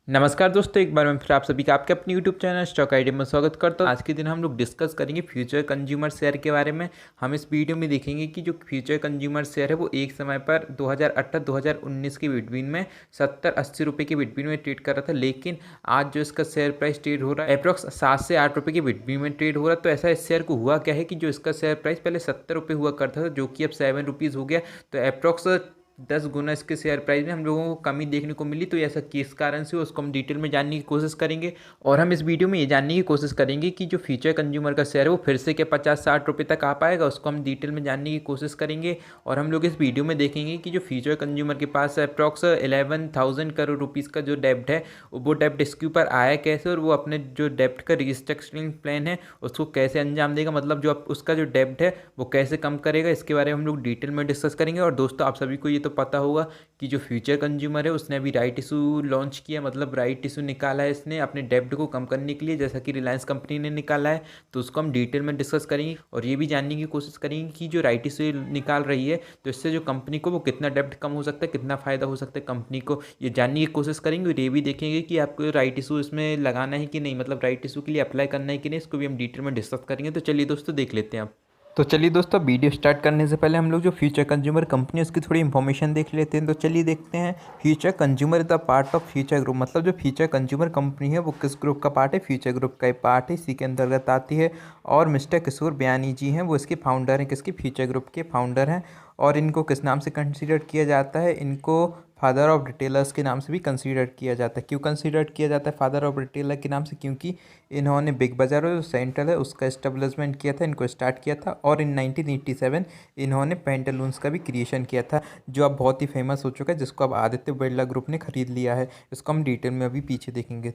नमस्कार दोस्तों, एक बार मैं फिर आप सभी का आपके अपने यूट्यूब चैनल स्टॉक आइडिया में स्वागत करता हूँ। आज के दिन हम लोग डिस्कस करेंगे फ्यूचर कंज्यूमर शेयर के बारे में। हम इस वीडियो में देखेंगे कि जो फ्यूचर कंज्यूमर शेयर है वो एक समय पर 2018-2019 के बिटवीन में 70-80 रुपये के बिटवीन में ट्रेड कर रहा था, लेकिन आज जो इसका शेयर प्राइस ट्रेड हो रहा है अप्रॉक्स 7 से 8 रुपये के बिटवीन में ट्रेड हो रहा है। तो ऐसा इस शेयर को हुआ क्या है कि जो इसका शेयर प्राइस पहले 70 रुपये हुआ करता था, जो कि अब 7 रुपीज़ हो गया। तो अप्रॉक्स 10 गुना इसके शेयर प्राइस में हम लोगों को कमी देखने को मिली। तो ऐसा किस कारण से उसको हम डिटेल में जानने की कोशिश करेंगे, और हम इस वीडियो में ये जानने की कोशिश करेंगे कि जो फ्यूचर कंज्यूमर का शेयर है वो फिर से क्या 50-60 रुपये तक आ पाएगा, उसको हम डिटेल में जानने की कोशिश करेंगे। और हम लोग इस वीडियो में देखेंगे कि जो फ्यूचर कंज्यूमर के पास अप्रॉक्स 11,000 करोड़ रुपीज़ का जो डेब्ट है वो डेब्ट इसके ऊपर आया कैसे, और वो अपने जो डेब्ट का रिस्ट्रक्चरिंग प्लान है उसको कैसे अंजाम देगा, मतलब जो उसका जो डेब्ट है वो कैसे कम करेगा, इसके बारे में हम लोग डिटेल में डिस्कस करेंगे। और दोस्तों, आप सभी को ये तो पता होगा कि जो फ्यूचर कंज्यूमर है उसने अभी राइट इशू लॉन्च किया, मतलब राइट इशू निकाला है इसने अपने डेब्ट को कम करने के लिए, जैसा कि रिलायंस कंपनी ने निकाला है। तो उसको हम डिटेल में डिस्कस करेंगे और ये भी जानने की कोशिश करेंगे कि जो राइट इशू निकाल रही है तो इससे जो कंपनी को वो कितना डेब्ट कम हो सकता है, कितना फ़ायदा हो सकता है कंपनी को, ये जानने की कोशिश करेंगे। और ये भी देखेंगे कि आपको राइट इशू इसमें लगाना है कि नहीं, मतलब राइट इशू के लिए अप्लाई करना है कि नहीं, इसको भी हम डिटेल में डिस्कस करेंगे। तो चलिए दोस्तों, देख लेते हैं आप। तो चलिए दोस्तों, वीडियो स्टार्ट करने से पहले हम लोग जो फ्यूचर कंज्यूमर कंपनी है उसकी थोड़ी इन्फॉर्मेशन देख लेते हैं। तो चलिए देखते हैं। Future consumer is the part of future group, मतलब जो फ्यूचर कंज्यूमर कंपनी है वो किस ग्रुप का पार्ट है, फ्यूचर ग्रुप का एक पार्ट है, इसी के अंतर्गत आती है। और मिस्टर किशोर बयानी जी हैं, वो इसके फाउंडर हैं, किसके, फ्यूचर ग्रुप के फाउंडर हैं। और इनको किस नाम से कंसिडर किया जाता है, इनको फादर ऑफ रिटेलर्स के नाम से भी कंसीडर किया जाता है। क्यों कंसीडर किया जाता है फादर ऑफ रिटेलर के नाम से, क्योंकि इन्होंने बिग बाज़ार जो सेंट्रल है उसका इस्टेब्लिशमेंट किया था, इनको स्टार्ट किया था। और इन 1987 इन्होंने पेंटालून्स का भी क्रिएशन किया था, जो अब बहुत ही फेमस हो चुका है, जिसको अब आदित्य बिरला ग्रुप ने खरीद लिया है। इसको हम डिटेल में अभी पीछे देखेंगे।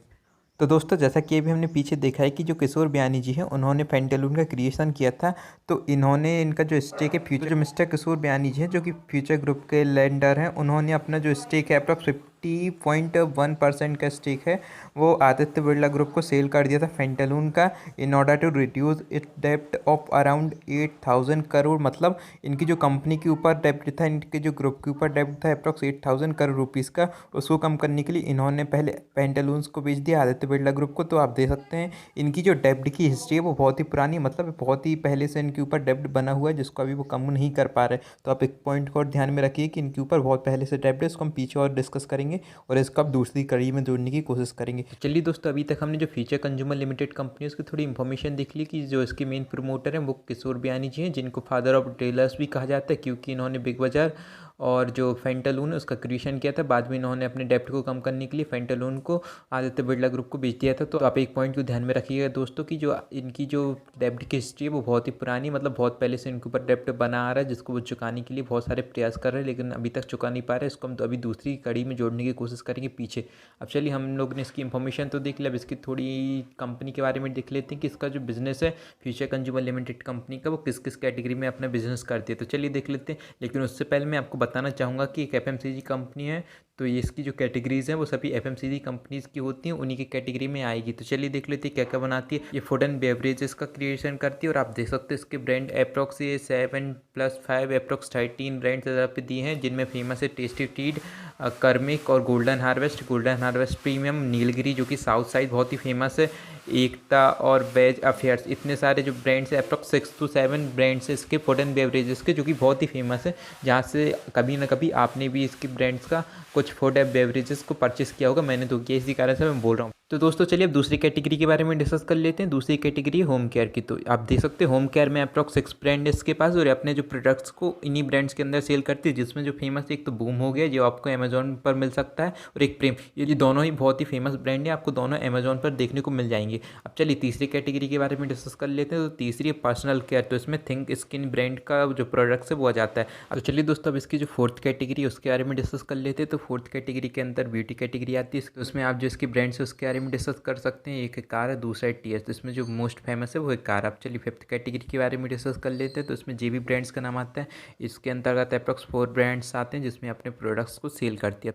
तो दोस्तों, जैसा कि अभी हमने पीछे देखा है कि जो किशोर बयानी जी हैं उन्होंने पेंटालून का क्रिएशन किया था। तो इन्होंने, इनका जो स्टेक है फ्यूचर, जो मिस्टर किशोर बयानी जी हैं जो कि फ्यूचर ग्रुप के लेंडर हैं, उन्होंने अपना जो स्टेक है अप्रॉक्स 50.1% का स्टेक है वो आदित्य बिरला ग्रुप को सेल कर दिया था पेंटालून का, in order to reduce it डेप्ट ऑफ अराउंड 8,000 करोड़। मतलब इनकी जो कंपनी के ऊपर डेप्ट था, इनके जो ग्रुप के ऊपर डेप्ट था अप्रॉक्स 8,000 करोड़ रुपीज़ का, उसको कम करने के लिए इन्होंने पहले पेंटालून्स को बेच दिया आदित्य बिरला ग्रुप को। तो आप देख सकते हैं इनकी जो डेब्ट की हिस्ट्री है वो बहुत ही पुरानी, मतलब बहुत ही पहले से इनके ऊपर डेब्ट बना हुआ है, जिसको अभी वो कम नहीं कर पा रहे। तो आप एक पॉइंट को और ध्यान में रखिए कि इनके ऊपर बहुत पहले से डेब्ट है, इसको हम पीछे और डिस्कस करेंगे और इसको अब दूसरी कड़ी में जोड़ने की कोशिश करेंगे। तो चलिए दोस्तों, अभी तक हमने जो फ्यूचर कंज्यूमर लिमिटेड कंपनी है उसकी थोड़ी इन्फॉर्मेशन देख ली कि जो इसके मेन प्रमोटर हैं वो किशोर बयानी जी हैं, जिनको फादर ऑफ रिटेलर्स भी कहा जाता है, क्योंकि इन्होंने बिग बाजार और जो फेंटालून है उसका क्रिएशन किया था। बाद में इन्होंने अपने डेप्ट को कम करने के लिए फेंटालून को आदित्य बिरला ग्रुप को बेच दिया था। तो आप एक पॉइंट को ध्यान में रखिएगा दोस्तों कि जो इनकी जो डेप्ट की हिस्ट्री है वो बहुत ही पुरानी, मतलब बहुत पहले से इनके ऊपर डेप्ट बना आ रहा है, जिसको वो चुकाने के लिए बहुत सारे प्रयास कर रहे हैं, लेकिन अभी तक चुका नहीं पा रहे। इसको हम तो अभी दूसरी कड़ी में जोड़ने की कोशिश करेंगे पीछे। अब चलिए, हम लोग ने इसकी इन्फॉर्मेशन तो देख लिया, अब इसकी थोड़ी कंपनी के बारे में देख लेते हैं कि इसका जो बिजनेस है फ्यूचर कंज्यूमर लिमिटेड कंपनी का वो किस किस कैटेगरी में अपना बिजनेस करती है। तो चलिए देख लेते हैं, लेकिन उससे पहले मैं आपको बताना चाहूँगा कि एक एफएमसीजी कंपनी है, तो ये इसकी जो कैटेगरीज हैं वो सभी एफएमसीजी कंपनीज की होती हैं, उन्हीं की कैटेगरी में आएगी। तो चलिए देख लेते हैं क्या क्या बनाती है। ये फूड एंड बेवरेजेस का क्रिएशन करती है, और आप देख सकते हैं इसके ब्रांड अप्रॉक्स ये 7+5 अप्रॉक्स 13 ब्रांड्स पे दिए हैं, जिनमें फेमस है टेस्टी टीड, कर्मिक और गोल्डन हार्वेस्ट प्रीमियम, नीलगिरी जो कि साउथ साइड बहुत ही फेमस है, एकता और वेज अफेयर्स। इतने सारे जो ब्रांड्स हैं अप्रॉक्स 6 to 7 ब्रांड्स हैं इसके फूड एंड बेवरेजेस के, जो कि बहुत ही फेमस है, जहाँ से कभी ना कभी आपने भी इसके ब्रांड्स का कुछ फूड एंड बेवरेजेस को परचेस किया होगा। मैंने तो किया, इसी कारण से मैं बोल रहा हूँ। तो दोस्तों चलिए अब दूसरी कैटेगरी के बारे में डिस्कस कर लेते हैं। दूसरी कैटेगरी है होम केयर की। तो आप देख सकते हैं होम केयर में अप्रॉक्स 6 ब्रांड है इसके पास, और अपने जो प्रोडक्ट्स को इन्हीं ब्रांड्स के अंदर सेल करती है, जिसमें जो फेमस एक तो बूम हो गया जो आपको अमेजोन पर मिल सकता है, और एक प्रेम, ये दोनों ही बहुत ही फेमस ब्रांड है, आपको दोनों अमेजोन पर देखने को मिल जाएंगे। अब चलिए तीसरी कैटेगरी के बारे में डिस्कस कर लेते हैं। तो तीसरी है पर्सनल केयर। तो इसमें थिंक स्किन ब्रांड का जो प्रोडक्ट्स है वो आ जाता है। तो चलिए दोस्तों, अब इसकी जो फोर्थ कैटेगरी है उसके बारे में डिस्कस कर लेते हैं। तो फोर्थ कैटेगरी के अंदर ब्यूटी कैटेगरी आती है, तो उसमें आप जो इसकी ब्रांड्स है उसके बारे में डिस्कस कर सकते हैं। एक कार है, दूसरा है टीएस। तो इसमें जो मोस्ट फेमस है वो एक कार। अब चलिए फिफ्थ कैटेगरी के बारे में डिस्कस कर लेते हैं। तो इसमें जेबी ब्रांड्स का नाम आता है, इसके अंतर्गत अप्रॉक्स 4 ब्रांड्स आते हैं जिसमें अपने प्रोडक्ट्स को सेल करती है।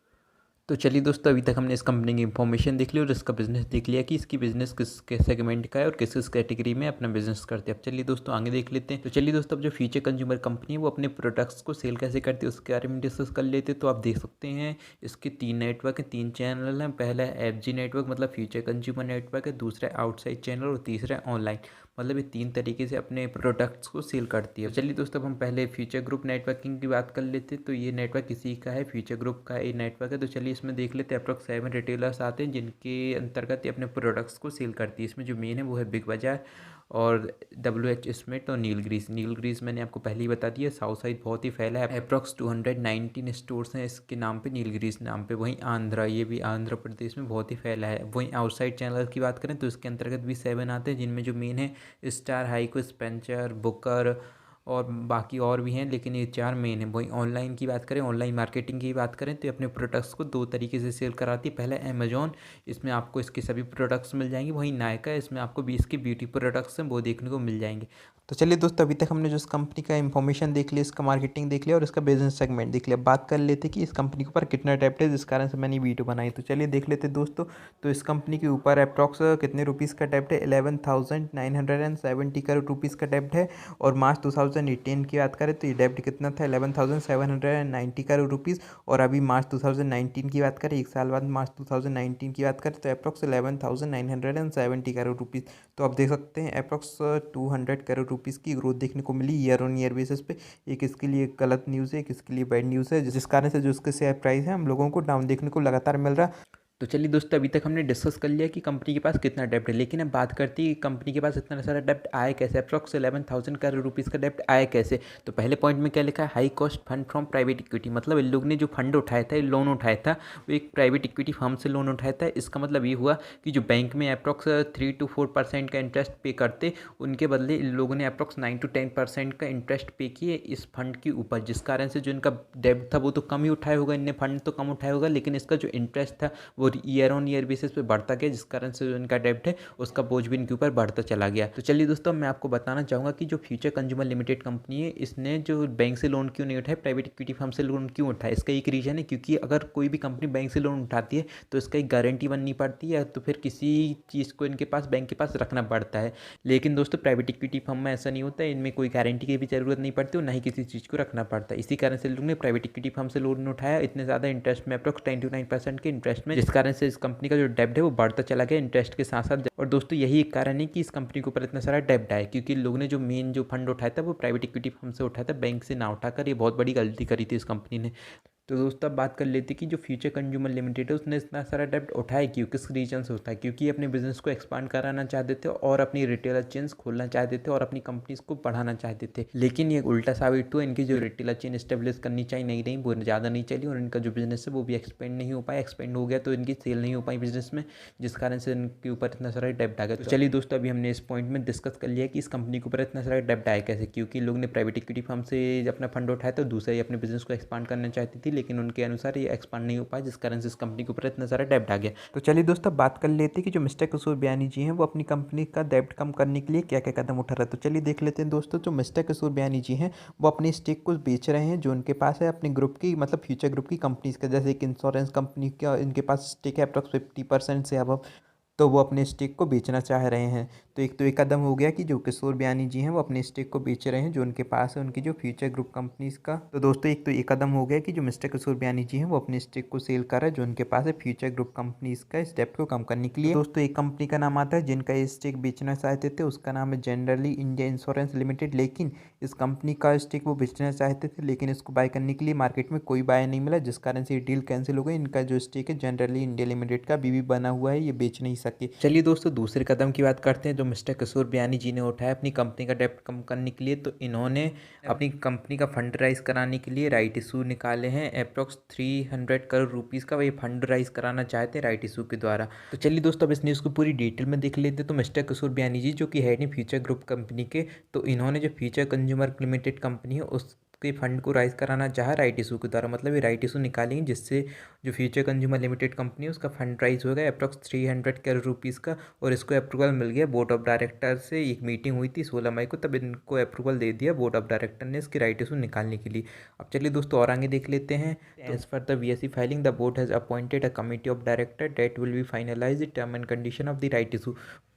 तो चलिए दोस्तों, अभी तक हमने इस कंपनी की इन्फॉर्मेशन देख ली और इसका बिजनेस देख लिया कि इसकी बिजनेस किस सेगमेंट का है और किस किस कैटेगरी में अपना बिजनेस करते हैं। अब चलिए दोस्तों आगे देख लेते हैं। तो चलिए दोस्तों, अब जो फ्यूचर कंज्यूमर कंपनी है वो अपने प्रोडक्ट्स को सेल कैसे करती है उसके बारे में डिस्कस कर लेते हैं। तो आप देख सकते हैं इसके 3 नेटवर्क हैं, 3 चैनल हैं। पहला है FG नेटवर्क, मतलब फ्यूचर कंज्यूमर नेटवर्क है। दूसरा है आउटसाइड चैनल और तीसरा है ऑनलाइन। मतलब ये 3 तरीके से अपने प्रोडक्ट्स को सेल करती है। चलिए दोस्तों, अब हम पहले फ्यूचर ग्रुप नेटवर्किंग की बात कर लेते हैं। तो ये नेटवर्क इसी का है, फ्यूचर ग्रुप का ये नेटवर्क है। तो चलिए इसमें देख लेते हैं। अप्रॉक्स 7 रिटेलर्स आते हैं जिनके अंतर्गत ये अपने प्रोडक्ट्स को सेल करती है। इसमें जो मेन है वो है बिग बाजार और WH स्मिथ और नीलग्रीस मैंने आपको पहले ही बता दिया। साउथ साइड बहुत ही फैला है, अप्रॉक्स 219 स्टोर्स हैं इसके नाम पे, नीलग्रीस नाम पे। वहीं आंध्रा, ये भी आंध्र प्रदेश में बहुत ही फैला है। वहीं आउटसाइड चैनल की बात करें तो इसके अंतर्गत भी 7 आते हैं जिनमें जो मेन है स्टार, हाइको, स्पेंसर, बुकर और बाकी और भी हैं, लेकिन ये 4 मेन हैं। वहीं ऑनलाइन की बात करें, ऑनलाइन मार्केटिंग की बात करें तो ये अपने प्रोडक्ट्स को 2 तरीके से सेल कराती है। पहला अमेजॉन, इसमें आपको इसके सभी प्रोडक्ट्स मिल जाएंगे। वहीं नायका, इसमें आपको 20 के ब्यूटी प्रोडक्ट्स हैं वो देखने को मिल जाएंगे। तो चलिए दोस्तों, अभी तक हमने जो इस कंपनी का इन्फॉर्मेशन देख लिया, इसका मार्केटिंग देख लिया और इसका बिजनेस सेगमेंट देख लिया। बात कर लेते कि इस कंपनी के ऊपर कितना डेब्ट है जिस कारण से मैंने वीडियो बनाई। तो चलिए देख लेते दोस्तों। तो इस कंपनी के ऊपर अप्रॉक्स कितने रुपीज़ का डेब्ट है? 11,970 करोड़ रुपीज़ का डेब्ट है। और मार्च 2018 की बात करें तो ये डेब्ट कितना था? 11,790 करोड़ रुपीज़। और अभी मार्च 2019 की बात करें, 1 साल बाद मार्च 2019 की बात करें तो अप्रॉक्स 11,970 करोड़ रुपीज़। तो आप देख सकते हैं अप्रॉक्स 200 करोड़ रुपीज़ की ग्रोथ देखने को मिली ईयर ऑन ईयर बेसिस पे। एक इसके लिए गलत न्यूज़ है, एक इसके लिए बैड न्यूज़ है, जिस कारण से जो इसके शेयर प्राइस है हम लोगों को डाउन देखने को लगातार मिल रहा है। तो चलिए दोस्तों, अभी तक हमने डिस्कस कर लिया कि कंपनी के पास कितना डेब्ट है, लेकिन अब बात करती है कि कंपनी के पास इतना सारा डेब्ट आया कैसे, अप्रॉक्स 11,000 करोड़ रुपीज़ का डेब्ट आया कैसे। तो पहले पॉइंट में क्या लिखा है? High cost fund from private equity. मतलब इन लोग ने जो फंड उठाया था, लोन उठाया था, वो एक प्राइवेट इक्विटी फर्म से लोन उठाया था। इसका मतलब ये हुआ कि जो बैंक में अप्रॉक्स 3 to 4% का इंटरेस्ट पे करते, उनके बदले इन लोगों ने अप्रॉक्स 9 to 10% का इंटरेस्ट पे किए इस फंड के ऊपर, जिस कारण से जो इनका डेब्ट था वो तो कम ही उठाया होगा, इनने फंड तो कम उठाया होगा, लेकिन इसका जो इंटरेस्ट था वो ईयर ऑन ईयर बेसिस पे बढ़ता गया, जिस कारण से जो इनका डेब्ट है उसका बोझ भी इनके ऊपर बढ़ता चला गया। तो चलिए दोस्तों, मैं आपको बताना चाहूँगा कि जो फ्यूचर कंज्यूमर लिमिटेड कंपनी है, इसने जो बैंक से लोन क्यों नहीं उठाया, प्राइवेट इक्विटी फर्म से लोन क्यों उठाया। इसका एक रीज़न है, क्योंकि अगर कोई भी कंपनी बैंक से लोन उठाती है तो इसका एक गारंटी बननी पड़ती है, तो फिर किसी चीज़ को इनके पास, बैंक के पास रखना पड़ता है। लेकिन दोस्तों, प्राइवेट इक्विटी फर्म में ऐसा नहीं होता है, इनमें कोई गारंटी की भी ज़रूरत नहीं पड़ती और ना ही किसी चीज़ को रखना पड़ता है। इसी कारण से लोग ने प्राइवेट इक्विटी फर्म से लोन उठाया इतने ज़्यादा इंटरेस्ट में, अप्रॉक्स 10 to 9% के इंटरेस्ट में, जिस कारण से इस कंपनी का जो डेब्ट है वो बढ़ता चला गया इंटरेस्ट के साथ साथ। और दोस्तों, यही एक कारण है कि इस कंपनी के ऊपर इतना सारा डेब्ट आया, क्योंकि लोगों ने जो मेन जो फंड उठाया था वो प्राइवेट इक्विटी फर्म से उठाया था, बैंक से ना उठाकर। ये बहुत बड़ी गलती करी थी इस कंपनी ने। तो दोस्तों, अब बात कर लेते हैं कि जो फ्यूचर कंज्यूमर लिमिटेड है उसने इतना सारा डेब्ट उठाया क्यों, किस रीजन से होता है। क्योंकि अपने बिजनेस को एक्सपांड कराना चाहते थे और अपनी रिटेलर चेन्स खोलना चाहते थे और अपनी कंपनीज को बढ़ाना चाहते थे। लेकिन ये उल्टा साबित हुआ, इनकी जो रिटेलर चेन स्टेब्लिश करनी चाहिए नहीं रही, वो ज़्यादा नहीं चली और इनका जो बिजनेस है वो भी एक्सपेंड नहीं हो पाया। एक्सपेंड हो गया तो इनकी सेल नहीं हो पाई बिजनेस में, जिस कारण से इनके ऊपर इतना सारा डेब्ट आ गया। तो चलिए दोस्तों, अभी हमने इस पॉइंट में डिस्कस कर लिया कि इस कंपनी के ऊपर इतना सारा डेब्ट आया कैसे, क्योंकि लोग ने प्राइवेट इक्विटी फर्म से अपना फंड उठाया तो दूसरे अपने बिजनेस को एक्सपांड करना चाहती थी, लेकिन उनके अनुसार ये एक्सपांड नहीं हो पाया, जिस कारण से इस कंपनी के ऊपर इतना सारा डेब्ट आ गया। तो चलिए दोस्तों, बात कर लेते हैं कि जो मिस्टर किशोर बियानी जी हैं वो अपनी कंपनी का डेब्ट कम करने के लिए क्या क्या कदम उठा रहे हैं। तो चलिए देख लेते हैं दोस्तों। जो मिस्टर किशोर बियानी जी हैं वो अपनी स्टेक को बेच रहे हैं जो उनके पास है अपने ग्रुप की, मतलब फ्यूचर ग्रुप की कंपनीज का। जैसे एक इंश्योरेंस कंपनी का इनके पास स्टेक है अप्रॉक्स 50% से अब, तो वो अपने स्टेक को बेचना चाह रहे हैं। तो एक कदम हो गया कि जो किशोर बियानी जी हैं वो अपने स्टेक को बेच रहे हैं जो उनके पास है उनकी जो फ्यूचर ग्रुप कंपनीज का। तो दोस्तों, एक कदम हो गया कि जो मिस्टर किशोर बियानी जी हैं वो अपने स्टेक को सेल कर रहे हैं जो उनके पास है फ्यूचर ग्रुप कंपनीज का, इस डेब्ट को कम करने के लिए। तो दोस्तों, एक कंपनी का नाम आता है जिनका ये स्टेक बेचना चाहते थे, उसका नाम है जनरली इंडिया इंश्योरेंस लिमिटेड। लेकिन इस कंपनी का स्टेक वो बेचना चाहते थे, लेकिन इसको बाय करने के लिए मार्केट में कोई बाय नहीं मिला, जिस कारण से ये डील कैंसिल हो गई। इनका जो स्टेक है जनरली इंडिया लिमिटेड का अभी भी बना हुआ है, ये बेच नहीं सके। चलिए दोस्तों, दूसरे कदम की बात करते हैं जो मिस्टर किशोर बियानी जी ने उठाया अपनी कंपनी का डेब्ट कम करने के लिए। तो इन्होंने अपनी कंपनी का फंड राइज कराने के लिए राइट इशू निकाले हैं अप्रॉक्स 300 करोड़ रुपीज़ का, वही फंड राइज कराना चाहते हैं राइट इशू के द्वारा। तो चलिए दोस्तों, अब इस न्यूज़ को पूरी डिटेल में देख लेते हैं। तो मिस्टर किशोर बियानी जी जो कि हेड है फ्यूचर ग्रुप कंपनी के, तो इन्होंने जो फ्यूचर कंज्यूमर लिमिटेड कंपनी है उस उसके फंड को राइज कराना चाहा राइट इशू के द्वारा, मतलब ये राइट इशू निकालेंगे जिससे जो फ्यूचर कंज्यूमर लिमिटेड कंपनी है उसका फंड राइज होगा अप्रॉक्स 300 करोड़ रुपीज़ का। और इसको अप्रूवल मिल गया बोर्ड ऑफ डायरेक्टर से। एक मीटिंग हुई थी 16 मई को, तब इनको अप्रूवल दे दिया बोर्ड ऑफ डायरेक्टर ने इसकी राइट इशू निकालने के लिए। अब चलिए दोस्तों और आगे देख लेते हैं। As per the BSE filing the board has appointed a committee of director that will be finalize the term and condition of the right issue.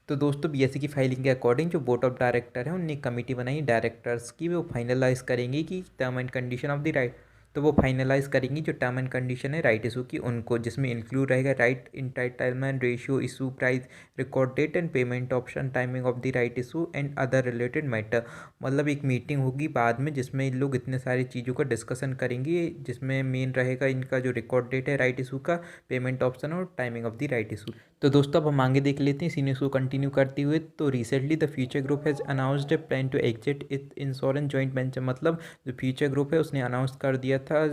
तो दोस्तों BSE की फाइलिंग के अकॉर्डिंग जो बोर्ड ऑफ डायरेक्टर है उनने committee बनाई directors की, वो फाइनलाइज करेंगी कि term and condition of the right, तो वो फाइनलाइज करेंगी जो टर्म एंड कंडीशन है राइट इशू की उनको, जिसमें इंक्लूड रहेगा right entitlement ratio, issue price, record date and payment option, timing of the right issue and other related matter. मतलब एक मीटिंग होगी बाद में जिसमें इन लोग इतने सारी चीज़ों का डिस्कशन करेंगे, जिसमें मेन रहेगा इनका जो रिकॉर्ड डेट है राइट इशू का, पेमेंट ऑप्शन और timing of the right issue. तो दोस्तों अब हम आगे देख लेते हैं सीनियर को कंटिन्यू करते हुए। तो recently the Future group has announced a plan to exit it insurance joint venture, मतलब जो फ्यूचर ग्रुप है उसने अनाउंस कर दिया था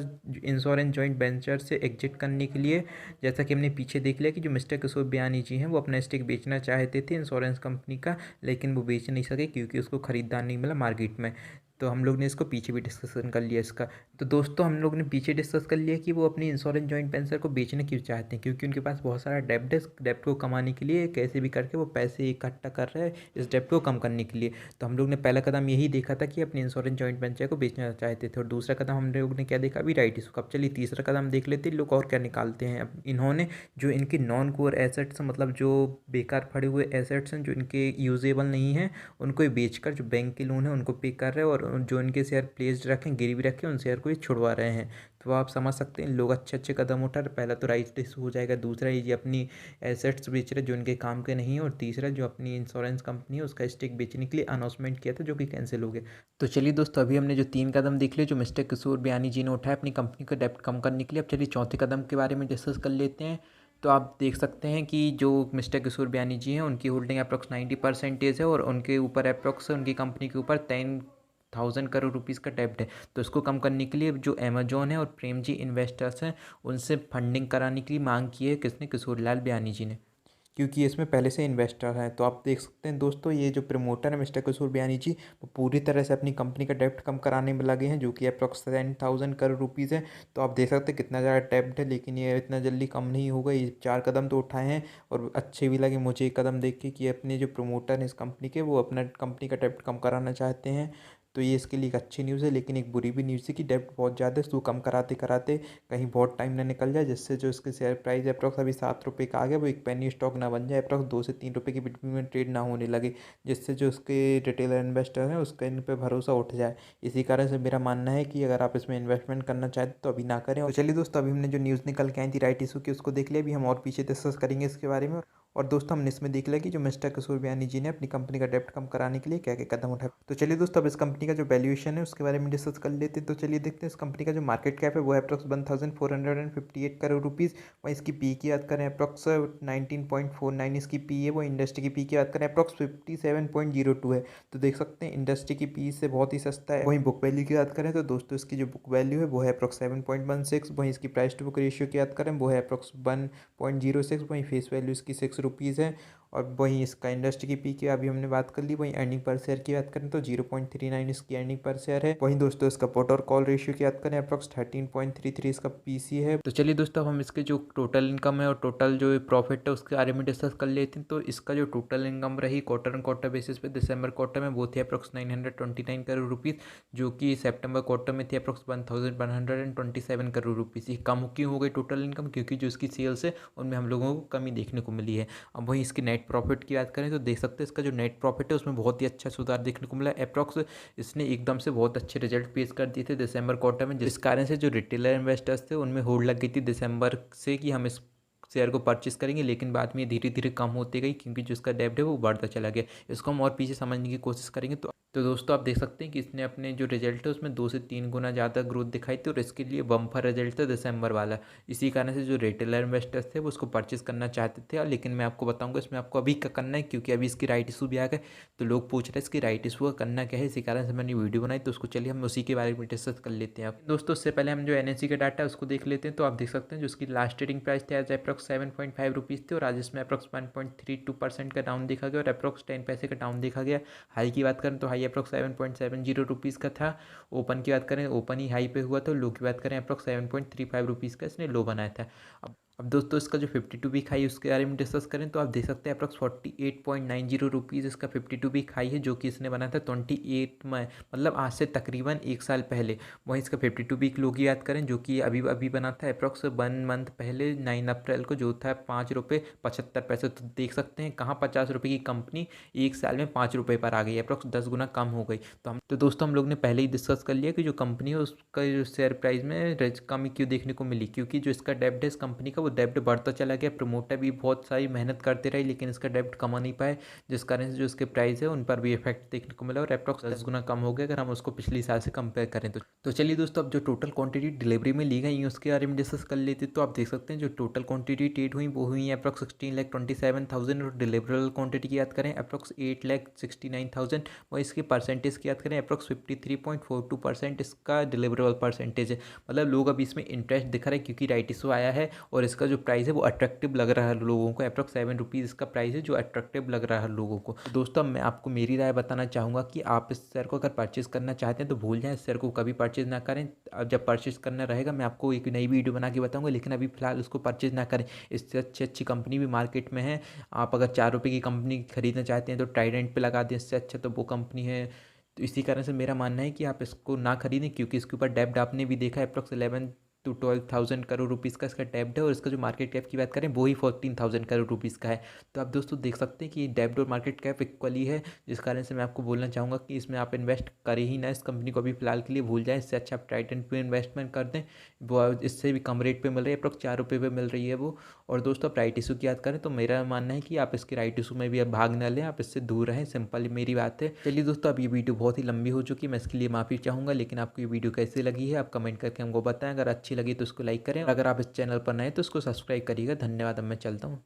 इंश्योरेंस जॉइंट वेंचर से एग्जिट करने के लिए। जैसा कि हमने पीछे देख लिया कि जो मिस्टर किशोर बयानी जी हैं वो अपना स्टेक बेचना चाहते थे इंश्योरेंस कंपनी का, लेकिन वो बेच नहीं सके क्योंकि उसको खरीदार नहीं मिला मार्केट में। तो हम लोग ने इसको पीछे भी डिस्कशन कर लिया इसका। तो दोस्तों हम लोग ने पीछे डिस्कस कर लिया कि वो अपनी इंश्योरेंस जॉइंट वेंचर को बेचना क्यों चाहते हैं, क्योंकि उनके पास बहुत सारा डेब्ट है। डेब्ट को कमाने के लिए कैसे भी करके वो पैसे इकट्ठा कर रहे हैं इस डेब्ट को कम करने के लिए। तो हम लोग ने पहला कदम यही देखा था कि अपनी इंश्योरेंस जॉइंट वेंचर को बेचना चाहते थे, और दूसरा कदम हम लोग ने क्या देखा अभी राइट इशू का। अब चलिए तीसरा कदम देख लेते हैं लोग और क्या निकालते हैं। अब इन्होंने जो इनके नॉन कोर एसेट्स, मतलब जो बेकार पड़े हुए एसेट्स हैं जो इनके यूजेबल नहीं हैं, उनको बेचकर जो बैंक के लोन है उनको पे कर रहे हैं, और जो इनके शेयर प्लेस्ड रखें गिरवी रखें उन शेयर को ये छुड़वा रहे हैं। तो आप समझ सकते हैं लोग अच्छे अच्छे कदम उठा रहे। पहला तो राइट इशू हो जाएगा, दूसरा ये अपनी एसेट्स बेच रहे जो इनके काम के नहीं है, और तीसरा जो अपनी इंश्योरेंस कंपनी है उसका स्टेक बेचने के लिए अनाउंसमेंट किया था जो कि कैंसिल हो गया। तो चलिए दोस्तों अभी हमने जो 3 कदम देख लिए जो मिस्टर किशोर बयानी जी ने उठाया अपनी कंपनी का डेब्ट कम करने के लिए। अब चलिए चौथे कदम के बारे में डिस्कस कर लेते हैं। तो आप देख सकते हैं कि जो मिस्टर किशोर बयानी जी हैं उनकी होल्डिंग अप्रॉक्स 90% है, और उनके ऊपर अप्रॉक्स उनकी कंपनी के ऊपर 10,000 करोड़ रुपीज़ का डेब्ट है। तो इसको कम करने के लिए जो अमेजोन है और प्रेम जी इन्वेस्टर्स हैं उनसे फंडिंग कराने के लिए मांग की है किसने, किशोर लाल बयानी जी ने, क्योंकि इसमें पहले से इन्वेस्टर हैं। तो आप देख सकते हैं दोस्तों ये जो प्रमोटर है मिस्टर किशोर बयानी जी वो पूरी तरह से अपनी कंपनी का डेब्ट कम कराने में लगे हैं, जो कि अप्रॉक्स 10,000 करोड़ रुपीज़ है। तो आप देख सकते हैं कितना ज़्यादा डेब्ट है, लेकिन ये इतना जल्दी कम नहीं होगा। ये 4 कदम तो उठाए हैं और अच्छे भी लगे मुझे ये कदम देख के कि अपने जो प्रमोटर हैं इस कंपनी के वो अपना कंपनी का डेब्ट कम कराना चाहते हैं। तो ये इसके लिए एक अच्छी न्यूज़ है, लेकिन एक बुरी भी न्यूज़ है कि डेब्ट बहुत ज़्यादा है। इसको कम कराते कराते कहीं बहुत टाइम ना निकल जाए, जिससे जो इसके शेयर प्राइस अप्रॉक्स अभी 7 रुपये का आ गया वो एक पेनी स्टॉक ना बन जाए, अप्रॉक्स 2 से 3 रुपये के बिटवीन में ट्रेड ना होने लगे, जिससे जो उसके रिटेलर इन्वेस्टर हैं उसका इन पर भरोसा उठ जाए। इसी कारण से मेरा मानना है कि अगर आप इसमें इन्वेस्टमेंट करना चाहते तो अभी ना करें। तो चलिए दोस्तों अभी हमने जो न्यूज़ निकल के आई थी राइट इशू की उसको देख लिया, अभी हम और पीछे डिस्कस करेंगे इसके बारे में। और दोस्तों हमने इसमें देख लिया कि जो मिस्टर किशोर बयानी जी ने अपनी कंपनी का डेब्ट कम कराने के लिए क्या क्या कदम उठाए। तो चलिए दोस्तों अब इस कंपनी का जो वैल्यूएशन है उसके बारे में डिस्कस कर लेते हैं। तो चलिए देखते हैं इस कंपनी का जो मार्केट कैप है वो है अप्रॉक्स 1,458 करोड़ रुपीज़। वहीं इसकी पी की बात करें अप्रॉक्स 19.49 इसकी पी है। वो इंडस्ट्री की पी की बात करें अप्रॉक्स 57.02 है। तो देख सकते हैं इंडस्ट्री की पी से बहुत ही सस्ता है। वहीं बुक वैल्यू की बात करें तो दोस्तों इसकी जो बुक वैल्यू है वो है अप्रॉक्स 7.16। वहीं इसकी प्राइस टू बुक रेशियो की बात करें वो है अप्रॉक्स 1.06। वहीं फेस वैल्यू इसकी 6 रुपीज़ है। और वहीं इसका इंडस्ट्री की पी की अभी हमने बात कर ली। वहीं अर्निंग पर शेयर की बात करें तो 0.39 इसकी अर्निंग पर शेयर है। वहीं दोस्तों इसका पुट और कॉल रेशियो की बात करें अप्रॉक्स 13.33 इसका पीसी है। तो चलिए दोस्तों हम इसके जो टोटल इनकम है और टोटल जो प्रॉफिट है उसके बारे में डिस्कस कर लेते हैं। तो इसका जो टोटल इनकम रही क्वार्टर बेसिस पे दिसंबर क्वार्टर में वो थी अप्रॉक्स 929 करोड़ रुपीज़, जो कि सितंबर क्वार्टर में थी अप्रॉक्स 1,127 करोड़ रुपीज़। ये कम क्यों हो गई टोटल इनकम, क्योंकि जो इसकी सेल्स है उनमें हम लोगों को कमी देखने को मिली है। अब वहीं इसकी नेट प्रॉफिट की बात करें तो देख सकते हैं इसका जो नेट प्रॉफिट है उसमें बहुत ही अच्छा सुधार देखने को मिला। अप्रॉक्स इसने एकदम से बहुत अच्छे रिजल्ट पेश कर दिए थे दिसंबर क्वार्टर में, जिस कारण से जो रिटेलर इन्वेस्टर्स थे उनमें होड़ लग गई थी दिसंबर से कि हम इस शेयर को परचेस करेंगे, लेकिन बाद में धीरे धीरे कम होती गई क्योंकि जो इसका डेब्ट है वो बढ़ता चला गया। इसको हम और पीछे समझने की कोशिश करेंगे। तो दोस्तों आप देख सकते हैं कि इसने अपने जो रिजल्ट है उसमें 2 से 3 गुना ज़्यादा ग्रोथ दिखाई थी, और इसके लिए बम्पर रिजल्ट था दिसंबर वाला। इसी कारण से जो रिटेलर इन्वेस्टर्स थे वो उसको परचेस करना चाहते थे। लेकिन मैं आपको बताऊंगा इसमें आपको अभी क्या करना है, क्योंकि अभी इसकी राइट इशू भी आ गए। तो लोग पूछ रहे हैं इसकी राइट इशू का करना क्या है, इसी कारण से मैंने वीडियो बनाई। तो उसको चलिए हम उसी के बारे में डिस्कस कर लेते हैं। अब दोस्तों उससे पहले हम जो NSE का डाटा है उसको देख लेते हैं। तो आप देख सकते हैं जो उसकी लास्ट ट्रेडिंग प्राइस थी आज अप्रॉक्स 7.5 रुपीज़ थी, और आज इसमें अप्रॉक्स 1.32% का डाउन देखा गया और अप्रॉक्स 10 पैसे का डाउन देखा गया। हाई की बात करें तो हाई अप्रॉक्स 7.70 रुपीज़ का था। ओपन की बात करें, ओपन ही हाई पे हुआ था। लो की बात करें, अप्रॉक्स 7.35 रुपीज़ का इसने लो बनाया था। अब दोस्तों इसका जो 52 वीक हाई उसके बारे में डिस्कस करें तो आप देख सकते हैं अप्रॉक्स 48.90 रुपीज़ इसका 52 वीक हाई है, जो कि इसने बनाया था 28 में, मतलब आज से तकरीबन 1 साल पहले। वहीं इसका 52 वीक लो की बात करें, जो कि अभी अभी बना था अप्रॉक्स 1 मंथ पहले 9 अप्रैल को, जो था 5 रुपये 75 पैसे। तो देख सकते हैं कहाँ 50 रुपये की कंपनी 1 साल में 5 रुपये पर आ गई, अप्रॉक्स 10 गुना कम हो गई। तो दोस्तों हम लोग ने पहले ही डिस्कस कर लिया कि जो कंपनी है उसका जो शेयर प्राइस में कमी क्यों देखने को मिली, क्योंकि जो इसका डेब्ट है इस कंपनी का वो डेब्ट बढ़ता चला गया। प्रमोटर भी बहुत सारी मेहनत करते रहे लेकिन इसका डेब्ट कमा नहीं पाए, जिस कारण से जो इसके प्राइस है उन पर भी इफेक्ट देखने को मिला और अप्रॉक्स 10 गुना कम हो गया अगर हम उसको पिछले साल से कंपेयर करें तो चलिए दोस्तों, अब जो टोटल क्वांटिटी डिलीवरी में ली गई है उसके बारे में डिस्कस कर लेते। तो आप देख सकते हैं जो टोटल क्वांटिटी ट्रेड हुई वो हुई है अप्रॉक्स 16,27,000 और डिलीवरेबल क्वांटिटी की बात करें अप्रॉक्स 8,69,000 और इसकी परसेंटेज की बात करें अप्रॉक्स 53.42% इसका डिलीवरेबल परसेंटेज है। मतलब लोग अभी इसमें इंटरेस्ट दिखा रहे हैं क्योंकि राइट इशू आया है और इसका जो प्राइस है वो अट्रैक्टिव लग रहा है लोगों को। अप्रॉक्स 7 रुपीज़ इसका प्राइस है जो अट्रैक्टिव लग रहा है लोगों को। तो दोस्तों मैं आपको मेरी राय बताना चाहूँगा कि आप इस शेयर को अगर परचेज़ करना चाहते हैं तो भूल जाएं, इस शेयर को कभी परचेज़ ना करें। अब जब परचेज़ करना रहेगा मैं आपको एक नई वीडियो बना के बताऊँगा, लेकिन अभी फिलहाल उसको परचेज़ ना करें। इससे अच्छी कंपनी भी मार्केट में है। आप अगर 4 रुपये की कंपनी खरीदना चाहते हैं तो ट्राइडेंट पे लगा दें, इससे अच्छा तो वो कंपनी है। तो इसी कारण से मेरा मानना है कि आप इसको ना खरीदें, क्योंकि इसके ऊपर डेब्ट आपने भी देखा है अप्रॉक्स 11 to 12,000 करोड़ रुपीज़ का इसका डेब्ट है और इसका जो मार्केट कैप की बात करें वो ही 14,000 करोड़ रुपीज़ का है। तो आप दोस्तों देख सकते हैं कि डेब्ट और मार्केट कैप इक्वली है, जिस कारण से मैं आपको बोलना चाहूँगा कि इसमें आप इन्वेस्ट करें ही ना, इस कंपनी को अभी फिलहाल के लिए भूल जाएं। इससे अच्छा आप ट्राइडेंट पे इन्वेस्टमेंट कर दें, वो इससे भी कम रेट पे मिल रही है, अप्रॉक्स 4 रुपये पे मिल रही है वो। और दोस्तों आप राइट इशू की बात करें तो मेरा मानना है कि आप इसके राइट इशू में भी अब भाग न लें, आप इससे दूर रहें, सिंपल मेरी बात है। चलिए दोस्तों, अब ये वीडियो बहुत ही लंबी हो चुकी है, मैं इसके लिए माफ़ी चाहूँगा, लेकिन आपको ये वीडियो कैसी लगी है आप कमेंट करके हमको बताएं। अगर अच्छी लगी तो उसको लाइक करें, अगर आप इस चैनल पर नए तो उसको सब्सक्राइब करिएगा। धन्यवाद, अब मैं चलता हूँ।